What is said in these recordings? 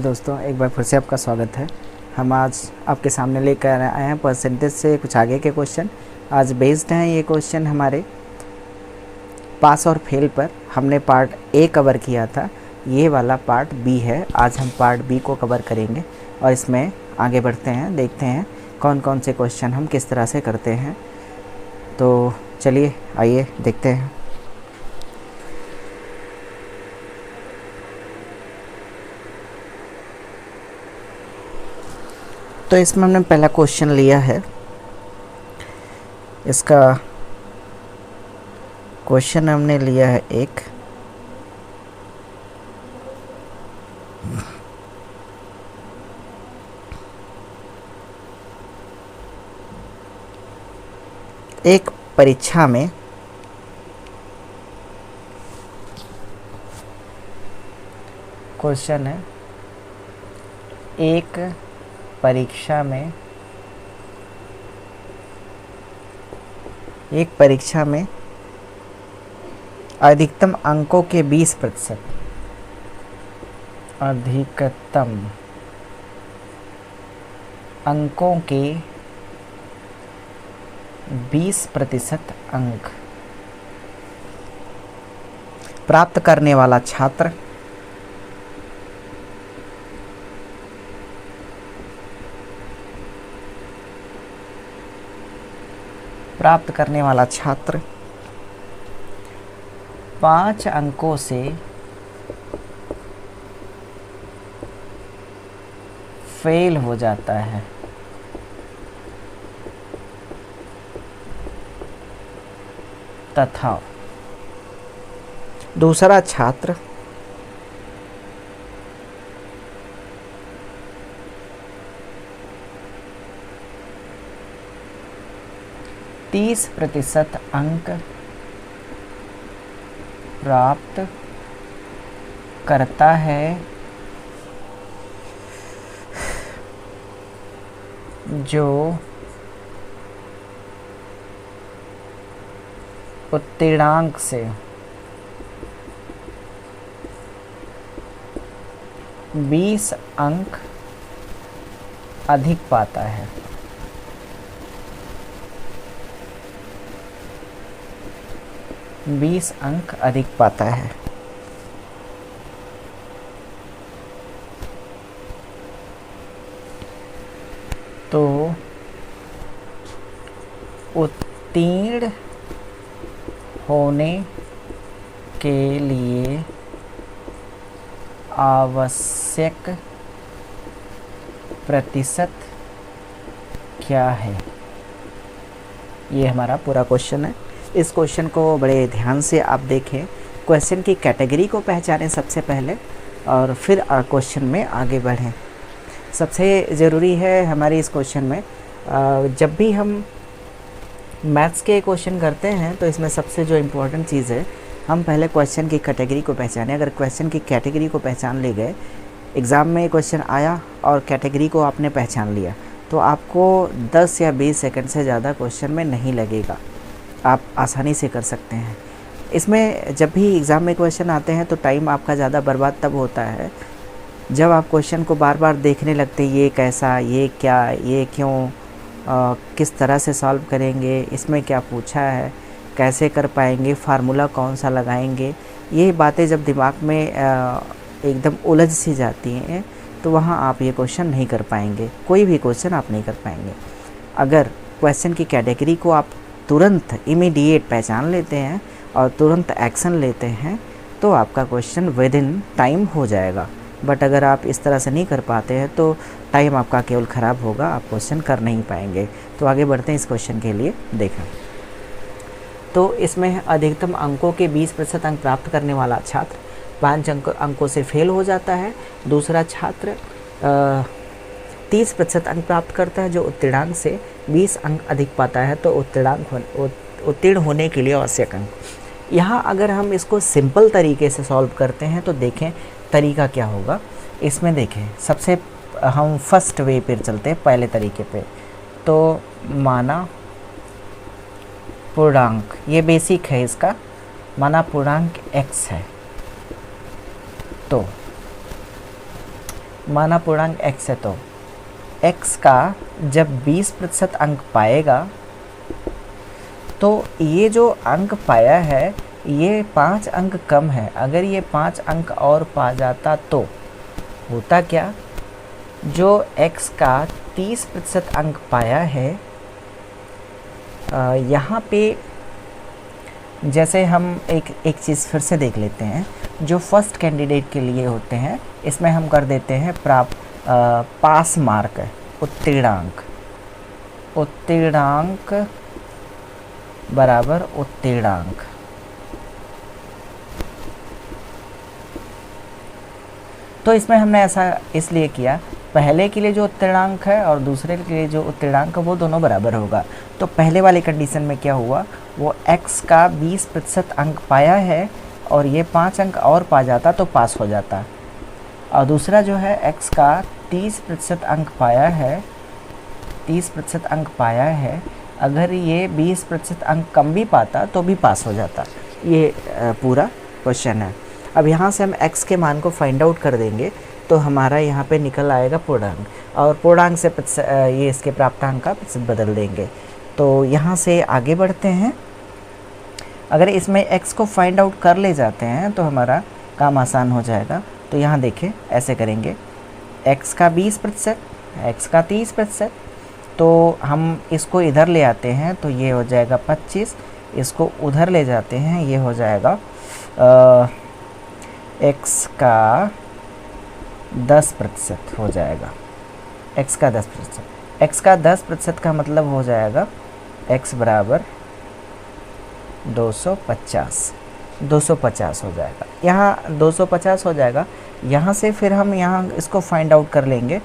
दोस्तों, एक बार फिर से आपका स्वागत है। हम आज आपके सामने लेकर आए हैं परसेंटेज से कुछ आगे के क्वेश्चन। आज बेस्ड हैं ये क्वेश्चन हमारे पास और फेल पर। हमने पार्ट ए कवर किया था, ये वाला पार्ट बी है। आज हम पार्ट बी को कवर करेंगे और इसमें आगे बढ़ते हैं, देखते हैं कौन कौन से क्वेश्चन हम किस तरह से करते हैं। तो चलिए आइए देखते हैं। तो इसमें हमने पहला क्वेश्चन लिया है। इसका क्वेश्चन हमने लिया है एक परीक्षा में क्वेश्चन है, एक परीक्षा में अधिकतम अंकों के 20%, अधिकतम अंकों के 20% अंक प्राप्त करने वाला छात्र प्राप्त करने वाला छात्र 5 अंकों से फेल हो जाता है तथा दूसरा छात्र 30% अंक प्राप्त करता है जो उत्तीर्णांक से 20 अंक अधिक पाता है। तो उत्तीर्ण होने के लिए आवश्यक प्रतिशत क्या है? ये हमारा पूरा क्वेश्चन है। इस क्वेश्चन को बड़े ध्यान से आप देखें, क्वेश्चन की कैटेगरी को पहचानें सबसे पहले और फिर क्वेश्चन में आगे बढ़ें। सबसे ज़रूरी है हमारी इस क्वेश्चन में, जब भी हम मैथ्स के क्वेश्चन करते हैं तो इसमें सबसे जो इम्पोर्टेंट चीज़ है, हम पहले क्वेश्चन की कैटेगरी को पहचानें। अगर क्वेश्चन की कैटेगरी को पहचान ले गए, एग्ज़ाम में क्वेश्चन आया और कैटेगरी को आपने पहचान लिया, तो आपको 10 या 20 सेकंड से ज़्यादा क्वेश्चन में नहीं लगेगा, आप आसानी से कर सकते हैं। इसमें जब भी एग्ज़ाम में क्वेश्चन आते हैं तो टाइम आपका ज़्यादा बर्बाद तब होता है जब आप क्वेश्चन को बार बार देखने लगते हैं, ये कैसा, ये क्या, ये क्यों, किस तरह से सॉल्व करेंगे, इसमें क्या पूछा है, कैसे कर पाएंगे, फार्मूला कौन सा लगाएंगे। ये बातें जब दिमाग में एकदम उलझ सी जाती हैं तो वहाँ आप ये क्वेश्चन नहीं कर पाएंगे, कोई भी क्वेश्चन आप नहीं कर पाएंगे। अगर क्वेश्चन की कैटेगरी को आप तुरंत इमीडिएट पहचान लेते हैं और तुरंत एक्शन लेते हैं तो आपका क्वेश्चन विद इन टाइम हो जाएगा। बट अगर आप इस तरह से नहीं कर पाते हैं तो टाइम आपका केवल ख़राब होगा, आप क्वेश्चन कर नहीं पाएंगे। तो आगे बढ़ते हैं इस क्वेश्चन के लिए। देखें तो इसमें अधिकतम अंकों के 20% अंक प्राप्त करने वाला छात्र 5 अंकों से फेल हो जाता है। दूसरा छात्र 30% अंक प्राप्त करता है जो उत्तीर्णांक से 20 अंक अधिक पाता है। तो उत्तीर्ण होने के लिए आवश्यक अंक। यहाँ अगर हम इसको सिंपल तरीके से सॉल्व करते हैं तो देखें तरीका क्या होगा। इसमें देखें, सबसे हम फर्स्ट वे पर चलते हैं, पहले तरीके पे। तो माना पूर्णांक, ये बेसिक है इसका, माना पूर्णांक x है। तो माना पूर्णांक x है तो x का जब 20% अंक पाएगा तो ये जो अंक पाया है ये 5 अंक कम है। अगर ये 5 अंक और पा जाता तो होता क्या, जो x का 30% अंक पाया है, यहाँ पे जैसे हम एक चीज़ फिर से देख लेते हैं, जो फर्स्ट कैंडिडेट के लिए होते हैं इसमें हम कर देते हैं पास मार्क, उत्तीर्णांक, उत्तीर्णांक बराबर उत्तीर्णांक। तो इसमें हमने ऐसा इसलिए किया, पहले के लिए जो उत्तीर्णांक है और दूसरे के लिए जो उत्तीर्णांक है वो दोनों बराबर होगा। तो पहले वाली कंडीशन में क्या हुआ, वो x का 20% अंक पाया है और ये 5 अंक और पा जाता तो पास हो जाता। और दूसरा जो है x का 30% अंक पाया है, 30% अंक पाया है, अगर ये 20% अंक कम भी पाता तो भी पास हो जाता। ये पूरा क्वेश्चन है। अब यहाँ से हम x के मान को फाइंड आउट कर देंगे तो हमारा यहाँ पे निकल आएगा पूर्णांक, और पूर्णांक से ये इसके प्राप्तांक का प्रतिशत बदल देंगे। तो यहाँ से आगे बढ़ते हैं। अगर इसमें x को फाइंड आउट कर ले जाते हैं तो हमारा काम आसान हो जाएगा। तो यहाँ देखें, ऐसे करेंगे, x का 20%, x का 30%, तो हम इसको इधर ले आते हैं तो ये हो जाएगा 25, इसको उधर ले जाते हैं ये हो जाएगा x का 10% हो जाएगा, x का 10%। x का 10% का मतलब हो जाएगा x बराबर 250 हो जाएगा। यहाँ 250 हो जाएगा। यहाँ से फिर हम यहाँ इसको फाइंड आउट कर लेंगे।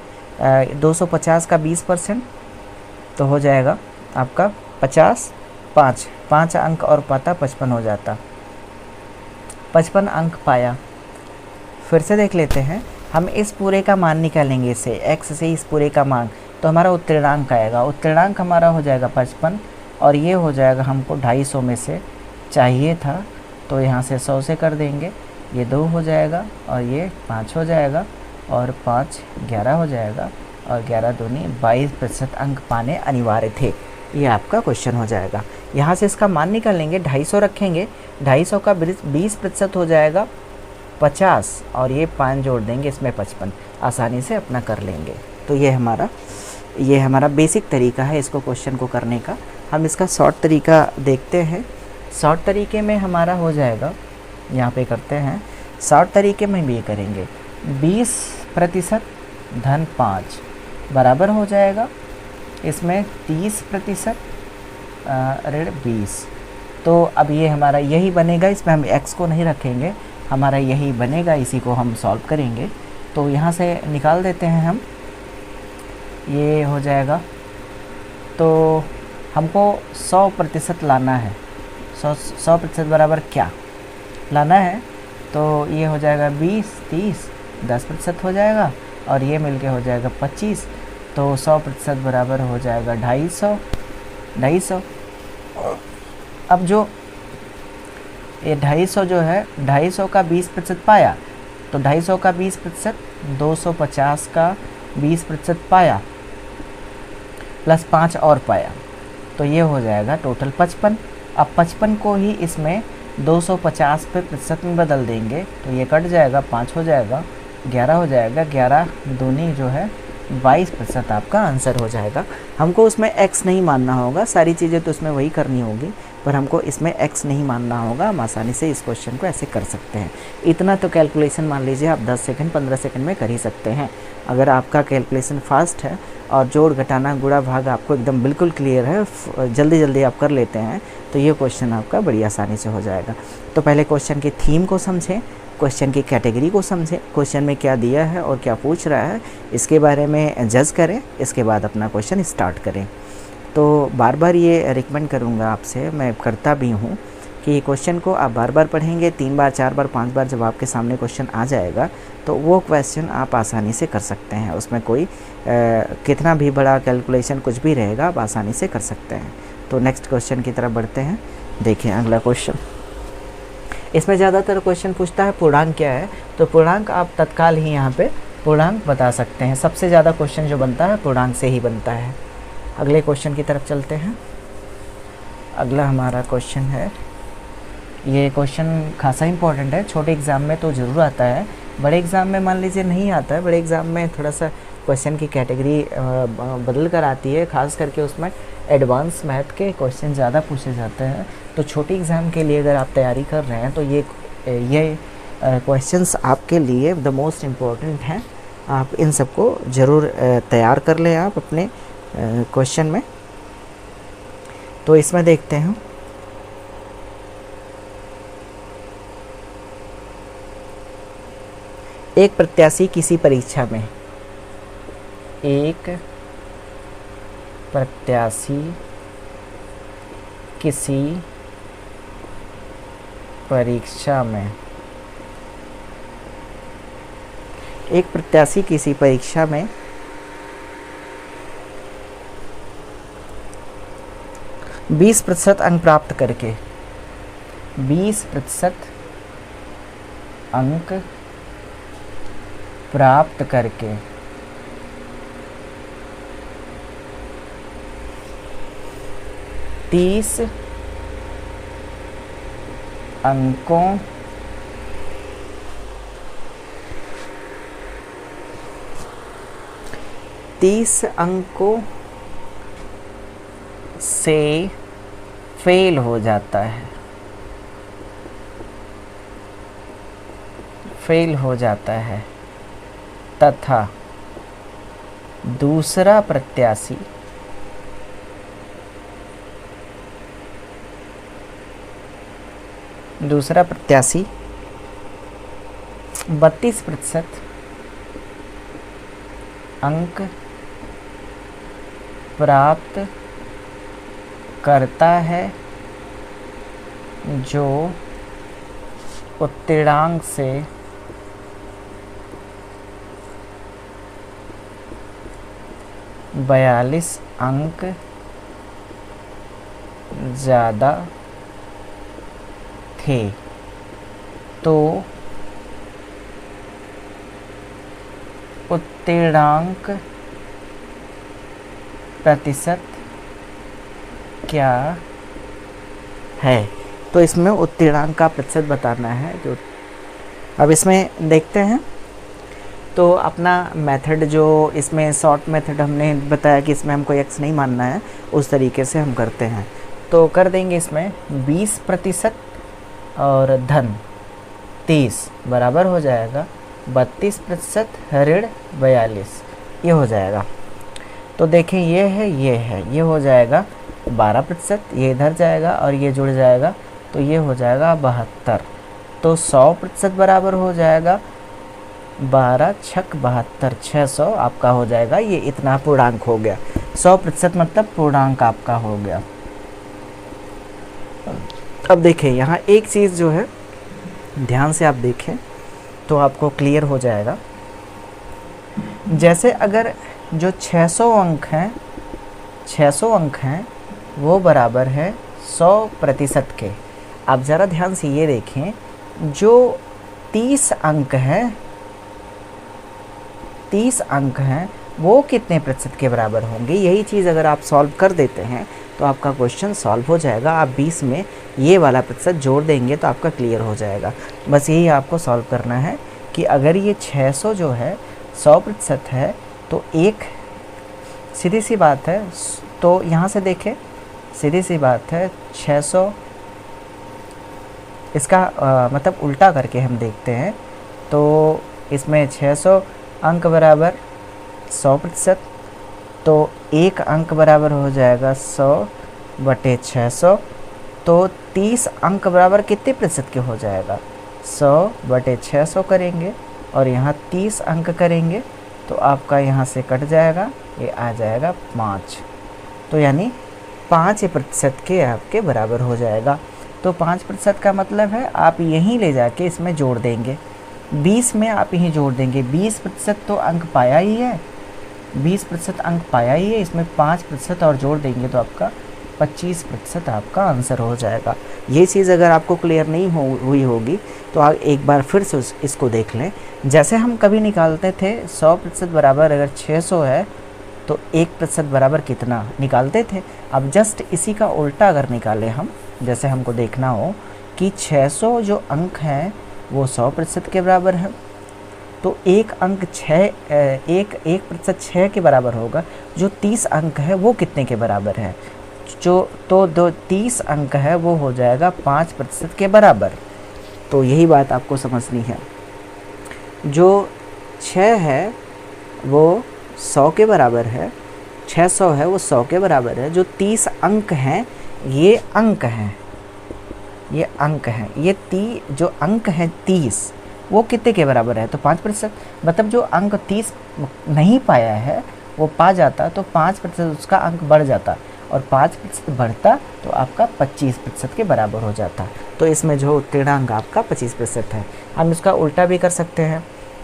250 का 20% तो हो जाएगा आपका 50, 5 अंक और पाता 55 हो जाता, 55 अंक पाया। फिर से देख लेते हैं, हम इस पूरे का मान निकालेंगे, इसे x से इस पूरे का मान, तो हमारा उत्तीर्णांक आएगा। उत्तीर्णांक हमारा हो जाएगा 55 और ये हो जाएगा, हमको 250 में से चाहिए था तो यहाँ से 100 से कर देंगे, ये 2 हो जाएगा और ये 5 हो जाएगा और 5 11 हो जाएगा और 11 दूनी 22% अंक पाने अनिवार्य थे। ये आपका क्वेश्चन हो जाएगा। यहाँ से इसका मान निकालेंगे, 250 रखेंगे, 250 का 20% हो जाएगा 50 और ये 5 जोड़ देंगे, इसमें 55, आसानी से अपना कर लेंगे। तो ये हमारा बेसिक तरीका है इसको क्वेश्चन को करने का। हम इसका शॉर्ट तरीका देखते हैं। शॉर्ट तरीके में हमारा हो जाएगा, यहाँ पे करते हैं, शॉर्ट तरीके में भी करेंगे, 20% धन 5 बराबर हो जाएगा इसमें 30% ऋण 20। तो अब ये हमारा यही बनेगा, इसमें हम x को नहीं रखेंगे, हमारा यही बनेगा, इसी को हम सॉल्व करेंगे। तो यहाँ से निकाल देते हैं हम, ये हो जाएगा। तो हमको 100% लाना है, 100% बराबर क्या लाना है, तो ये हो जाएगा 20, 30, 10% हो जाएगा और ये मिलके हो जाएगा 25। तो 100% बराबर हो जाएगा 250। अब जो ये 250 जो है, 250 का 20% पाया तो 250 का 20%, 250 का 20% पाया प्लस 5 और पाया, तो ये हो जाएगा टोटल 55। अब 55 को ही इसमें 250 पे प्रतिशत में बदल देंगे तो ये कट जाएगा, 5 हो जाएगा, 11 हो जाएगा, 11 दूनी जो है 22% आपका आंसर हो जाएगा। हमको उसमें x नहीं मानना होगा, सारी चीज़ें तो उसमें वही करनी होगी, पर हमको इसमें x नहीं मानना होगा। हम आसानी से इस क्वेश्चन को ऐसे कर सकते हैं। इतना तो कैलकुलेशन मान लीजिए आप 10 सेकंड 15 सेकंड में कर ही सकते हैं। अगर आपका कैलकुलेशन फास्ट है और जोड़ घटाना गुणा भाग आपको एकदम बिल्कुल क्लियर है, जल्दी जल्दी आप कर लेते हैं, तो ये क्वेश्चन आपका बड़ी आसानी से हो जाएगा। तो पहले क्वेश्चन की थीम को समझें, क्वेश्चन की कैटेगरी को समझें, क्वेश्चन में क्या दिया है और क्या पूछ रहा है इसके बारे में जज करें, इसके बाद अपना क्वेश्चन स्टार्ट करें। तो बार बार ये रिकमेंड करूँगा आपसे, मैं करता भी हूँ, कि क्वेश्चन को आप बार बार पढ़ेंगे, 3 बार 4 बार 5 बार जब आपके सामने क्वेश्चन आ जाएगा तो वो क्वेश्चन आप आसानी से कर सकते हैं। उसमें कोई कितना भी बड़ा कैलकुलेशन कुछ भी रहेगा आप आसानी से कर सकते हैं। तो नेक्स्ट क्वेश्चन की तरफ बढ़ते हैं। देखिए अगला क्वेश्चन, इसमें ज़्यादातर क्वेश्चन पूछता है पूर्णांक क्या है, तो पूर्णांक आप तत्काल ही यहाँ पे पूर्णांक बता सकते हैं। सबसे ज़्यादा क्वेश्चन जो बनता है पूर्णांक से ही बनता है। अगले क्वेश्चन की तरफ चलते हैं। अगला हमारा क्वेश्चन है, ये क्वेश्चन खासा इंपॉर्टेंट है, छोटे एग्ज़ाम में तो ज़रूर आता है, बड़े एग्ज़ाम में मान लीजिए नहीं आता है। बड़े एग्ज़ाम में थोड़ा सा क्वेश्चन की कैटेगरी बदल कर आती है, खास करके उसमें एडवांस मैथ के क्वेश्चन ज़्यादा पूछे जाते हैं। तो छोटे एग्ज़ाम के लिए अगर आप तैयारी कर रहे हैं तो ये क्वेश्चंस आपके लिए द मोस्ट इम्पॉर्टेंट हैं। आप इन सबको ज़रूर तैयार कर लें आप अपने क्वेश्चन में। तो इसमें देखते हैं, एक प्रत्याशी किसी परीक्षा में, एक प्रत्याशी किसी परीक्षा में, एक प्रत्याशी किसी परीक्षा में 20% अंक प्राप्त करके 20% अंक प्राप्त करके 30 अंकों से फेल हो जाता है, फेल हो जाता है तथा दूसरा प्रत्याशी दूसरा प्रत्याशी 32% अंक प्राप्त करता है, जो उत्तीर्णांक से 42 अंक ज़्यादा थे। तो उत्तीर्णांक प्रतिशत क्या है? तो इसमें उत्तीर्णांक का प्रतिशत बताना है। जो अब इसमें देखते हैं, तो अपना मेथड जो इसमें शॉर्ट मेथड हमने बताया कि इसमें हमको x नहीं मानना है, उस तरीके से हम करते हैं। तो कर देंगे इसमें 20% और धन 30 बराबर हो जाएगा 32% ऋण 42, ये हो जाएगा। तो देखें ये है, ये हो जाएगा 12%, ये इधर जाएगा और ये जुड़ जाएगा, तो ये हो जाएगा 72। तो 100% बराबर हो जाएगा 12 छक 72, 600 आपका हो जाएगा। ये इतना पूर्णांक हो गया। 100% मतलब पूर्णांक आपका हो गया। अब देखें यहाँ एक चीज़ जो है ध्यान से आप देखें तो आपको क्लियर हो जाएगा। जैसे अगर जो 600 अंक हैं वो बराबर है 100% के। आप ज़रा ध्यान से ये देखें, जो 30 अंक हैं वो कितने प्रतिशत के बराबर होंगे? यही चीज़ अगर आप सॉल्व कर देते हैं तो आपका क्वेश्चन सॉल्व हो जाएगा। आप 20 में ये वाला प्रतिशत जोड़ देंगे तो आपका क्लियर हो जाएगा। बस यही आपको सॉल्व करना है कि अगर ये 600 जो है 100% है तो एक सीधी सी बात है, तो यहाँ से देखें सीधी सी बात है 600, इसका मतलब उल्टा करके हम देखते हैं तो इसमें 600 अंक बराबर 100%, तो एक अंक बराबर हो जाएगा 100/600। तो 30 अंक बराबर कितने प्रतिशत के हो जाएगा? 100/600 करेंगे और यहाँ 30 अंक करेंगे तो आपका यहाँ से कट जाएगा, ये आ जाएगा 5। तो यानी 5% के आपके बराबर हो जाएगा। तो 5% का मतलब है आप यहीं ले जाके इसमें जोड़ देंगे, 20 में आप यहीं जोड़ देंगे। 20% तो अंक पाया ही है, 20% अंक पाया ही है, इसमें 5% और जोड़ देंगे तो आपका 25% आपका आंसर हो जाएगा। ये चीज़ अगर आपको क्लियर नहीं हुई होगी तो आप एक बार फिर से इसको देख लें। जैसे हम कभी निकालते थे 100% बराबर अगर 600 है तो 1% बराबर कितना निकालते थे। अब जस्ट इसी का उल्टा अगर निकालें हम, जैसे हमको देखना हो कि 600 जो अंक हैं वो 100% के बराबर है, तो एक अंक 1% 6 के बराबर होगा। जो 30 अंक है वो कितने के बराबर है, जो 30 अंक है वो हो जाएगा 5% के बराबर। तो यही बात आपको समझनी है। जो 6 है वो 100 के बराबर है, 600 है वो 100 के बराबर है। जो 30 अंक हैं ये अंक हैं, ये अंक हैं, ये जो अंक हैं 30 वो कितने के बराबर है, तो 5%। मतलब जो अंक 30 नहीं पाया है वो पा जाता तो 5% उसका अंक बढ़ जाता, और 5% बढ़ता तो आपका 25% के बराबर हो जाता। तो इसमें जो उत्तीर्णांक आपका 25% है। हम इसका उल्टा भी कर सकते हैं,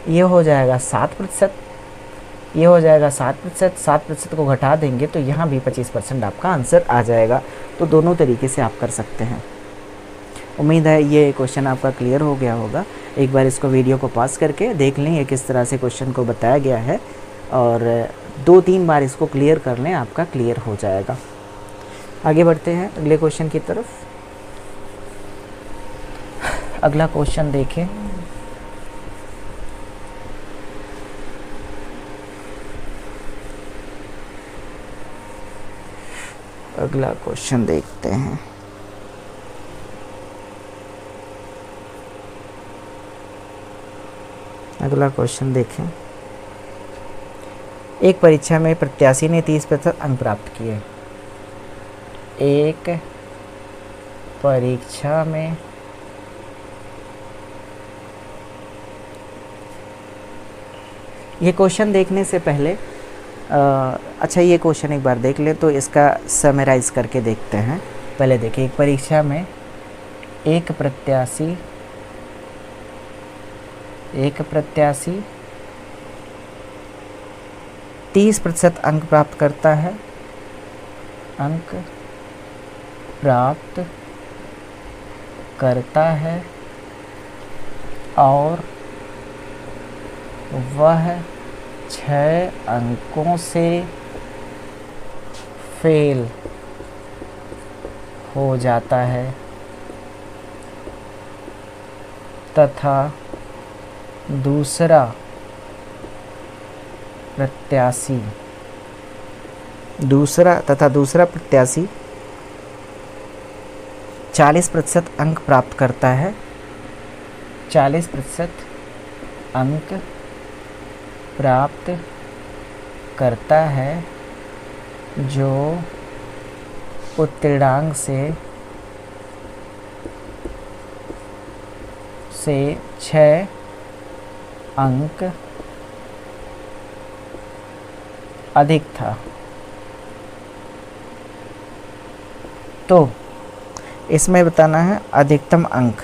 ये हो जाएगा 7%, ये हो जाएगा 7%, 7% को घटा देंगे तो यहाँ भी 25% आपका आंसर आ जाएगा। तो दोनों तरीके से आप कर सकते हैं। उम्मीद है ये क्वेश्चन आपका क्लियर हो गया होगा। एक बार इसको वीडियो को पॉज करके देख लें ये किस तरह से क्वेश्चन को बताया गया है, और 2-3 बार इसको क्लियर कर लें, आपका क्लियर हो जाएगा। आगे बढ़ते हैं अगले क्वेश्चन की तरफ। अगला क्वेश्चन देखें। अगला क्वेश्चन देखते हैं। अगला क्वेश्चन देखें। एक परीक्षा में प्रत्याशी ने 30% अंक प्राप्त किए। एक परीक्षा में ये क्वेश्चन देखने से पहले अच्छा ये क्वेश्चन एक बार देख ले तो इसका समराइज करके देखते हैं। पहले देखिए, एक परीक्षा में एक प्रत्याशी 30% अंक प्राप्त करता है, और वह 6 अंकों से फेल हो जाता है तथा दूसरा प्रत्याशी 40% अंक प्राप्त करता है, 40% अंक प्राप्त करता है, जो उत्तीर्णांक से 6 अंक अधिक था। तो इसमें बताना है अधिकतम अंक,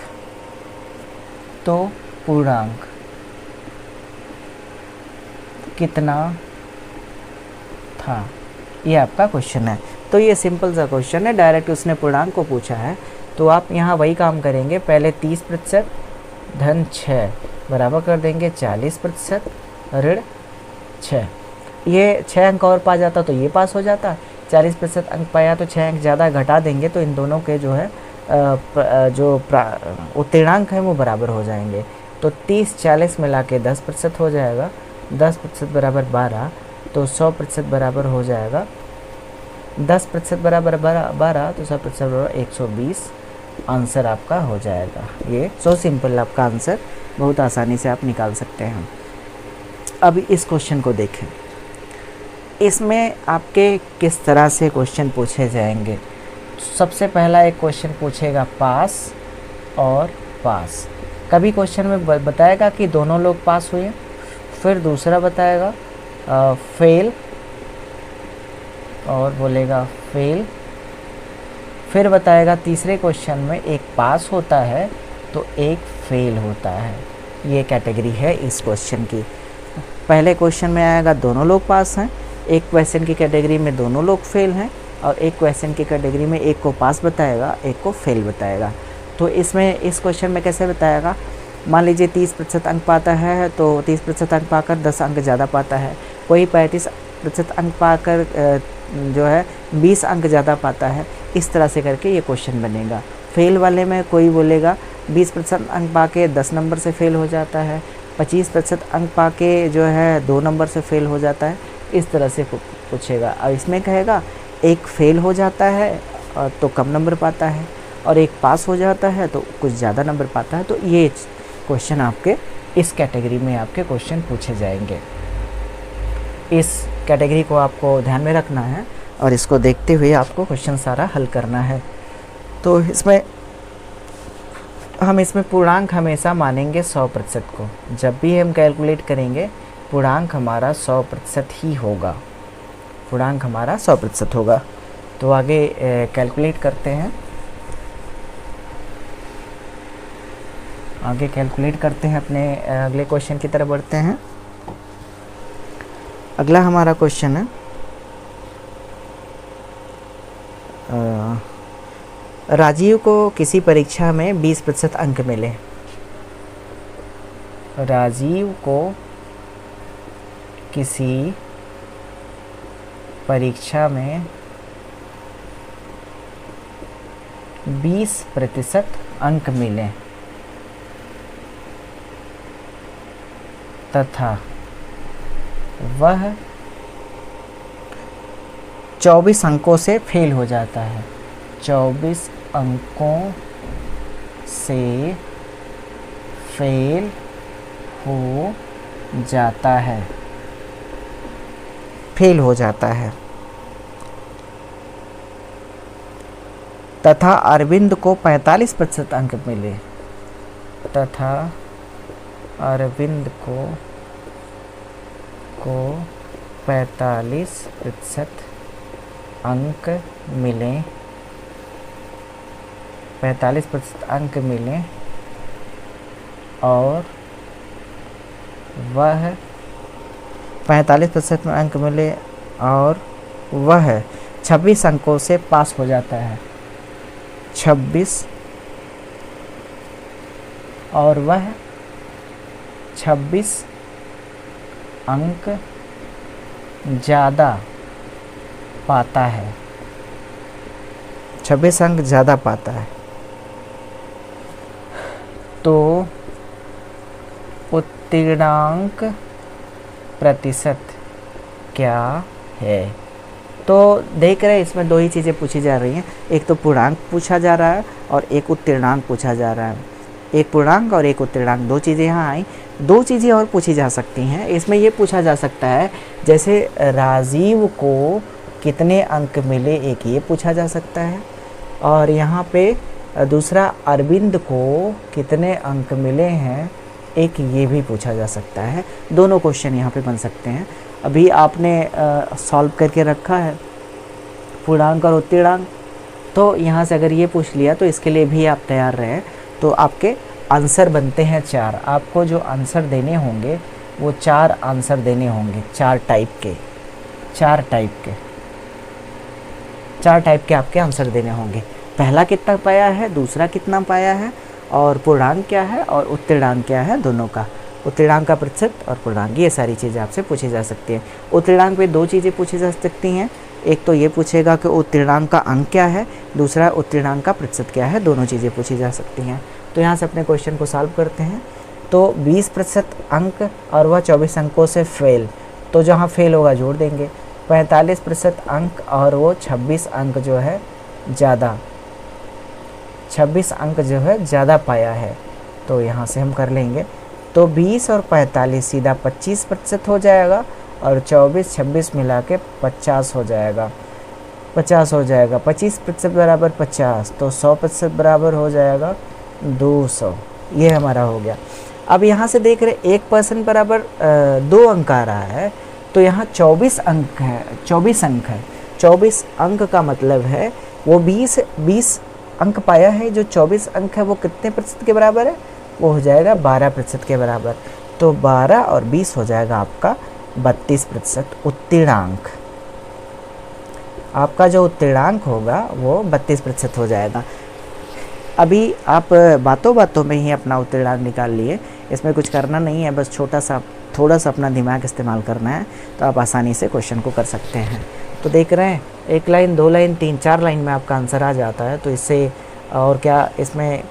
तो पूर्णांक कितना था, ये आपका क्वेश्चन है। तो ये सिंपल सा क्वेश्चन है, डायरेक्ट उसने पूर्णांक को पूछा है। तो आप यहाँ वही काम करेंगे, पहले 30% धन 6 बराबर कर देंगे 40% ऋण 6। ये 6 अंक और पा जाता तो ये पास हो जाता। 40% अंक पाया तो 6 अंक ज़्यादा घटा देंगे तो इन दोनों के जो है उत्तीर्णांक है वो बराबर हो जाएंगे। तो 30-40 मिला के 10% हो जाएगा, 10% बराबर 12, तो 100% बराबर हो जाएगा 10% बराबर 12, तो 100% बराबर 120 आंसर आपका हो जाएगा। ये सो सिंपल आपका आंसर बहुत आसानी से आप निकाल सकते हैं। अब इस क्वेश्चन को देखें, इसमें आपके किस तरह से क्वेश्चन पूछे जाएंगे। सबसे पहला एक क्वेश्चन पूछेगा पास और पास। कभी क्वेश्चन में बताएगा कि दोनों लोग पास हुए, फिर दूसरा बताएगा फेल और बोलेगा फेल, फिर बताएगा तीसरे क्वेश्चन में एक पास होता है तो एक फेल होता है। ये कैटेगरी है इस क्वेश्चन की। पहले क्वेश्चन में आएगा दोनों लोग पास हैं, एक क्वेश्चन की कैटेगरी में दोनों लोग फेल हैं, और एक क्वेश्चन की कैटेगरी में एक को पास बताएगा, एक को फेल बताएगा। तो इसमें इस क्वेश्चन में कैसे बताएगा, मान लीजिए 30% अंक पाता है तो 30% अंक पाकर 10 अंक ज़्यादा पाता है, कोई 35% अंक पाकर जो है 20 अंक ज़्यादा पाता है। इस तरह से करके ये क्वेश्चन बनेगा। फेल वाले में कोई बोलेगा 20% अंक पाके 10 नंबर से फेल हो जाता है, 25% अंक पाके जो है 2 नंबर से फेल हो जाता है, इस तरह से पूछेगा। और इसमें कहेगा एक फेल हो जाता है तो कम नंबर पाता है, और एक पास हो जाता है तो कुछ ज़्यादा नंबर पाता है। तो ये क्वेश्चन आपके इस कैटेगरी में आपके क्वेश्चन पूछे जाएंगे। इस कैटेगरी को आपको ध्यान में रखना है और इसको देखते हुए आपको क्वेश्चन सारा हल करना है। तो हम इसमें पूर्णांक हमेशा मानेंगे 100% को। जब भी हम कैलकुलेट करेंगे पूर्णांक हमारा 100% ही होगा, पूर्णांक हमारा 100% होगा। तो आगे कैलकुलेट करते हैं, आगे कैलकुलेट करते हैं, अपने अगले क्वेश्चन की तरफ बढ़ते हैं। अगला हमारा क्वेश्चन है राजीव को किसी परीक्षा में 20% अंक मिले। राजीव को किसी परीक्षा में 20% अंक मिले तथा वह 24 अंकों से फेल हो जाता है। 24 अंकों से फेल हो जाता है, फेल हो जाता है तथा अरविंद को 45% अंक मिले, तथा अरविंद को 45% अंक मिले, 45% अंक मिले और वह 45% अंक मिले और वह 26 अंकों से पास हो जाता है। 26 और वह 26 अंक ज़्यादा पाता है, 26 अंक ज़्यादा पाता है। तो उत्तीर्णांक प्रतिशत क्या है। तो देख रहे हैं इसमें दो ही चीज़ें पूछी जा रही हैं, एक तो पूर्णांक पूछा जा रहा है और एक उत्तीर्णांक पूछा जा रहा है। एक पूर्णांक और एक उत्तीर्णांक, दो चीज़ें यहाँ आई। दो चीज़ें और पूछी जा सकती हैं इसमें। ये पूछा जा सकता है जैसे राजीव को कितने अंक मिले, एक ये पूछा जा सकता है, और यहाँ पे दूसरा अरविंद को कितने अंक मिले हैं, एक ये भी पूछा जा सकता है। दोनों क्वेश्चन यहाँ पे बन सकते हैं। अभी आपने सॉल्व करके रखा है पूर्णांक और उत्तीर्णांक, तो यहाँ से अगर ये पूछ लिया तो इसके लिए भी आप तैयार रहें। तो आपके आंसर बनते हैं 4। आपको जो आंसर देने होंगे वो 4 आंसर देने होंगे, 4 टाइप के आपके आंसर देने होंगे। पहला कितना पाया है, दूसरा कितना पाया है, और पूर्णांक क्या है और उत्तीर्णांक क्या है, दोनों का, उत्तीर्णांक का प्रतिशत और पूर्णांक, ये सारी चीज़ें आपसे पूछी जा सकती हैं। उत्तीर्णांक पे दो चीज़ें पूछी जा सकती हैं, एक तो ये पूछेगा कि उत्तीर्णांक का अंक क्या है, दूसरा उत्तीर्णांक का प्रतिशत क्या है, दोनों चीज़ें पूछी जा सकती हैं। तो यहाँ से अपने क्वेश्चन को सॉल्व करते हैं। तो 20% अंक और वह 24 अंकों से फेल, तो जहाँ फेल होगा जोड़ देंगे। 45% अंक और वो 26 अंक जो है ज़्यादा, 26 अंक जो है ज़्यादा पाया है, तो यहाँ से हम कर लेंगे। तो 20 और 45 सीधा 25% हो जाएगा और 24 26 मिला के 50 हो जाएगा, 50 हो जाएगा। 25% बराबर 50, तो 100% बराबर हो जाएगा 200। ये हमारा हो गया। अब यहाँ से देख रहे 1% बराबर 2 अंक आ रहा है, तो यहाँ 24 अंक है, 24 अंक है। 24 अंक का मतलब है वो 20 अंक पाया है, जो 24 अंक है वो कितने प्रतिशत के बराबर है, वो हो जाएगा 12% के बराबर। तो 12 और 20 हो जाएगा आपका 32% उत्तीर्णांक। आपका जो उत्तीर्णांक होगा वो 32% हो जाएगा। अभी आप बातों बातों में ही अपना उत्तीर्णांक निकाल लिए, इसमें कुछ करना नहीं है, बस छोटा सा थोड़ा सा अपना दिमाग इस्तेमाल करना है, तो आप आसानी से क्वेश्चन को कर सकते हैं। तो देख रहे हैं, 1 लाइन 2 लाइन 3 4 लाइन में आपका आंसर आ जाता है। तो इससे और क्या, इसमें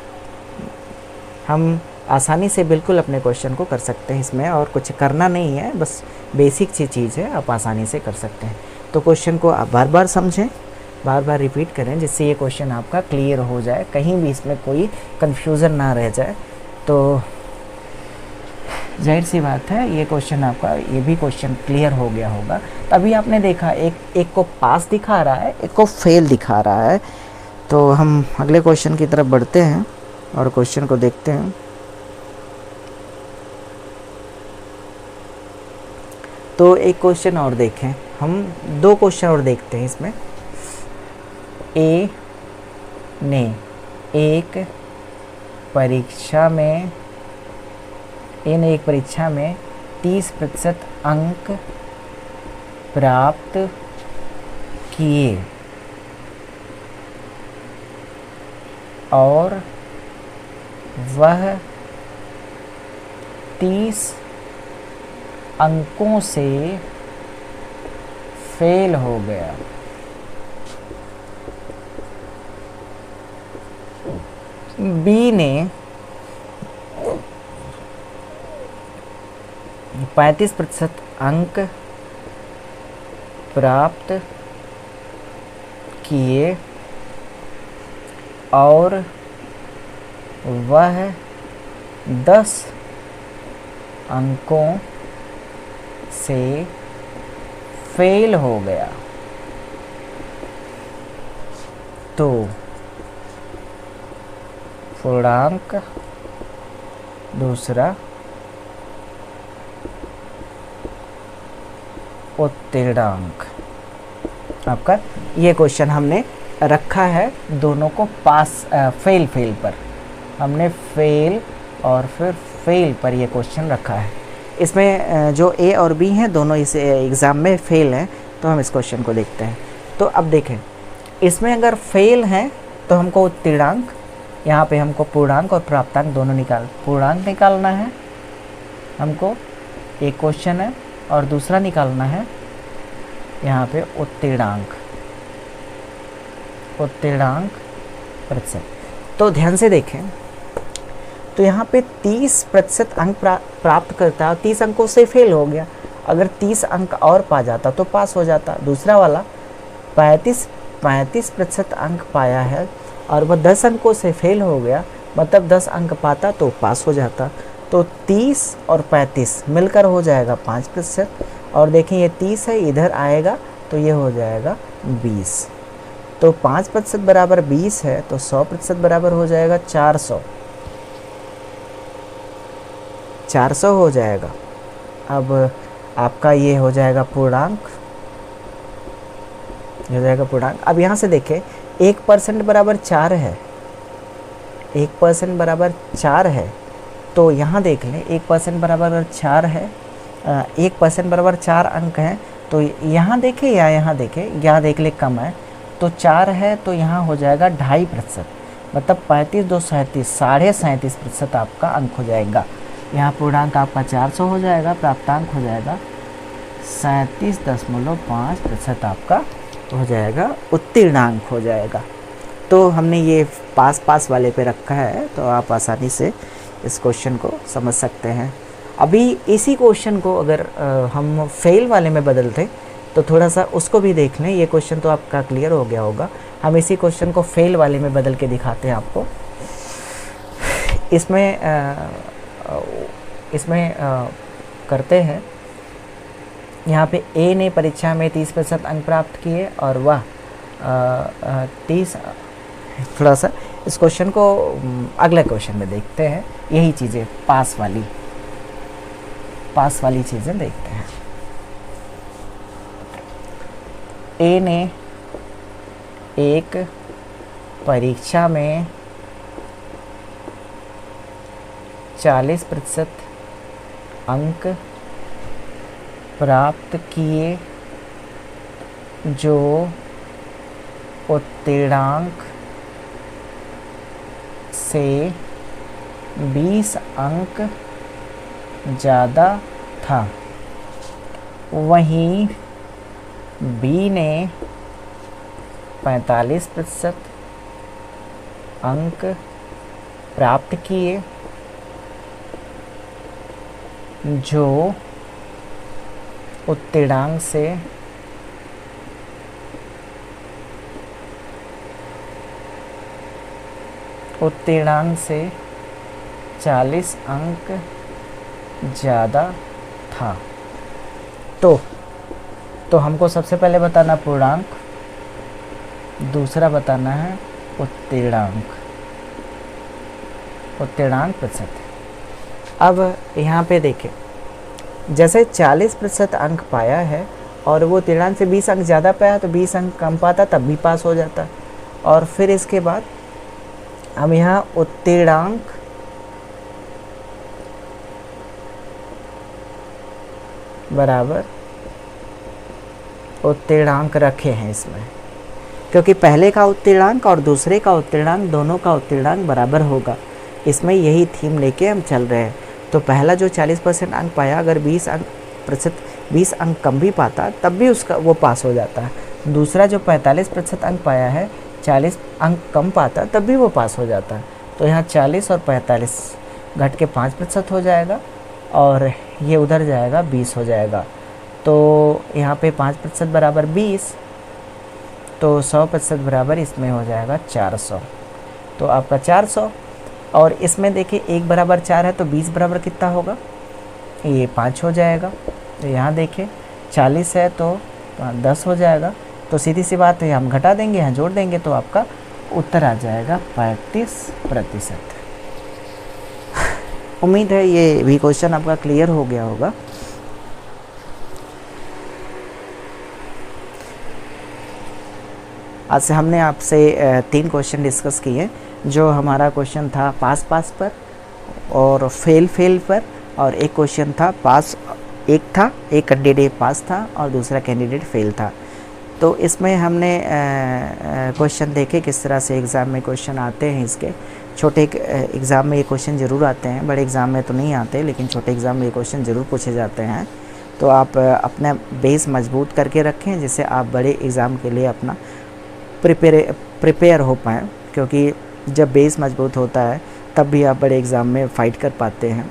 हम आसानी से बिल्कुल अपने क्वेश्चन को कर सकते हैं, इसमें और कुछ करना नहीं है, बस बेसिक सी चीज़ है, आप आसानी से कर सकते हैं। तो क्वेश्चन को आप बार बार समझें, बार बार रिपीट करें, जिससे ये क्वेश्चन आपका क्लियर हो जाए, कहीं भी इसमें कोई कन्फ्यूज़न ना रह जाए। तो जाहिर सी बात है ये क्वेश्चन आपका, ये भी क्वेश्चन क्लियर हो गया होगा। तभी आपने देखा एक को पास दिखा रहा है, एक को फेल दिखा रहा है। तो हम अगले क्वेश्चन की तरफ बढ़ते हैं और क्वेश्चन को देखते हैं। तो एक क्वेश्चन और देखें, हम 2 क्वेश्चन और देखते हैं इसमें। ए ने एक परीक्षा में 30% अंक प्राप्त किए और वह 30 अंकों से फेल हो गया। बी ने 35% अंक प्राप्त किए और वह 10 अंकों से फेल हो गया। तो पूर्णांक, दूसरा उत्तीर्णांक, आपका ये क्वेश्चन हमने रखा है दोनों को पास फेल पर, हमने फेल और फिर फेल पर ये क्वेश्चन रखा है। इसमें जो ए और बी हैं दोनों इस एग्ज़ाम में फेल हैं, तो हम इस क्वेश्चन को देखते हैं। तो अब देखें, इसमें अगर फेल हैं तो हमको उत्तीर्णांक, यहाँ पे हमको पूर्णांक और प्राप्तांक दोनों पूर्णांक निकालना है हमको, एक क्वेश्चन है, और दूसरा निकालना है यहाँ पे उत्तीर्णांक प्रतिशत। तो ध्यान से देखें, तो यहाँ पे 30% अंक प्राप्त करता है और 30 अंकों से फेल हो गया। अगर 30 अंक और पा जाता तो पास हो जाता। दूसरा वाला 35% अंक पाया है और वह 10 अंकों से फेल हो गया, मतलब 10 अंक पाता तो पास हो जाता। तो 30 और 35 मिलकर हो जाएगा 5%, और देखें ये 30 है, इधर आएगा तो ये हो जाएगा 20। तो 5% बराबर 20 है, तो 100% बराबर हो जाएगा 400 हो जाएगा। अब आपका ये हो जाएगा पूर्णांक, अब यहाँ से देखें 1% बराबर 4 है, 1% बराबर 4 है। तो यहाँ देख लें 1% बराबर 4 है, 1% बराबर 4 अंक हैं। तो यहाँ देखें या यहाँ देखें, यहाँ देख ले कम है, तो 4 है, तो यहाँ हो जाएगा 2.5%, मतलब 35 2 37, 37.5% आपका अंक हो जाएगा। यहाँ पूर्णांक आपका 400 हो जाएगा, प्राप्तांक हो जाएगा 37.5% आपका हो जाएगा, उत्तीर्णांक हो जाएगा। तो हमने ये पास वाले पे रखा है, तो आप आसानी से इस क्वेश्चन को समझ सकते हैं। अभी इसी क्वेश्चन को अगर हम फेल वाले में बदलते तो थोड़ा सा उसको भी देख लें। ये क्वेश्चन तो आपका क्लियर हो गया होगा। हम इसी क्वेश्चन को फेल वाले में बदल के दिखाते हैं आपको। इसमें करते हैं, यहाँ पे ए ने परीक्षा में 30% अंक प्राप्त किए और वह 30, थोड़ा सा इस क्वेश्चन को अगले क्वेश्चन में देखते हैं। यही चीज़ें पास वाली चीज़ें देखते हैं। ए ने एक परीक्षा में 40% अंक प्राप्त किए जो उत्तीर्णांक से 20 अंक ज़्यादा था, वहीं बी ने 45% अंक प्राप्त किए, जो उत्तीर्णांक से 40 अंक ज़्यादा था। तो हमको सबसे पहले बताना पूर्णांक, दूसरा बताना है उत्तीर्णांक प्रतिशत। अब यहाँ पे देखें, जैसे 40% अंक पाया है और वो उत्तीर्णांक से 20 अंक ज़्यादा पाया तो 20 अंक कम पाता तब भी पास हो जाता। और फिर इसके बाद हम यहाँ उत्तीर्णांक बराबर उत्तीर्णांक रखे हैं इसमें, क्योंकि पहले का उत्तीर्णांक और दूसरे का उत्तीर्णांक, दोनों का उत्तीर्णांक बराबर होगा। इसमें यही थीम लेके हम चल रहे हैं। तो पहला जो 40% अंक पाया, अगर 20 अंक कम भी पाता तब भी उसका वो पास हो जाता है। दूसरा जो 45% अंक पाया है, 40 अंक कम पाता तब भी वो पास हो जाता है। तो यहाँ 40 और 45 घट के 5% हो जाएगा और ये उधर जाएगा 20 हो जाएगा। तो यहाँ पे 5% बराबर 20, तो 100% बराबर इसमें हो जाएगा 400। तो आपका 400, और इसमें देखिए 1 बराबर 4 है तो 20 बराबर कितना होगा, ये 5 हो जाएगा। तो यहाँ देखिए 40 है तो 10 हो जाएगा। तो सीधी सी बात है, हम घटा देंगे, यहाँ जोड़ देंगे तो आपका उत्तर आ जाएगा 35%। उम्मीद है ये भी क्वेश्चन आपका क्लियर हो गया होगा। आज से हमने आपसे 3 क्वेश्चन डिस्कस किए। जो हमारा क्वेश्चन था पास पर और फेल पर, और एक क्वेश्चन था पास, एक कैंडिडेट पास था और दूसरा कैंडिडेट फेल था। तो इसमें हमने क्वेश्चन देखे किस तरह से एग्ज़ाम में क्वेश्चन आते हैं। इसके छोटे एग्ज़ाम में ये क्वेश्चन ज़रूर आते हैं, बड़े एग्ज़ाम में तो नहीं आते, लेकिन छोटे एग्ज़ाम में ये क्वेश्चन ज़रूर पूछे जाते हैं। तो आप अपना बेस मजबूत करके रखें, जिससे आप बड़े एग्ज़ाम के लिए अपना प्रिपेयर हो पाएँ, क्योंकि जब बेस मजबूत होता है तब भी आप बड़े एग्ज़ाम में फ़ाइट कर पाते हैं।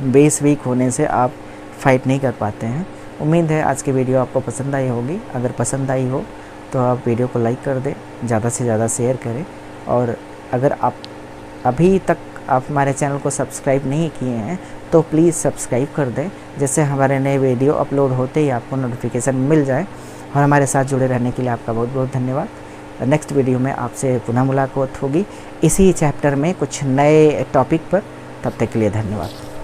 बेस वीक होने से आप फ़ाइट नहीं कर पाते हैं। उम्मीद है आज की वीडियो आपको पसंद आई होगी। अगर पसंद आई हो तो आप वीडियो को लाइक कर दें, ज़्यादा से ज़्यादा शेयर करें, और अगर आप अभी तक आप हमारे चैनल को सब्सक्राइब नहीं किए हैं तो प्लीज़ सब्सक्राइब कर दें, जिससे हमारे नए वीडियो अपलोड होते ही आपको नोटिफिकेशन मिल जाए। और हमारे साथ जुड़े रहने के लिए आपका बहुत बहुत धन्यवाद। नेक्स्ट वीडियो में आपसे पुनः मुलाकात होगी इसी चैप्टर में कुछ नए टॉपिक पर। तब तक के लिए धन्यवाद।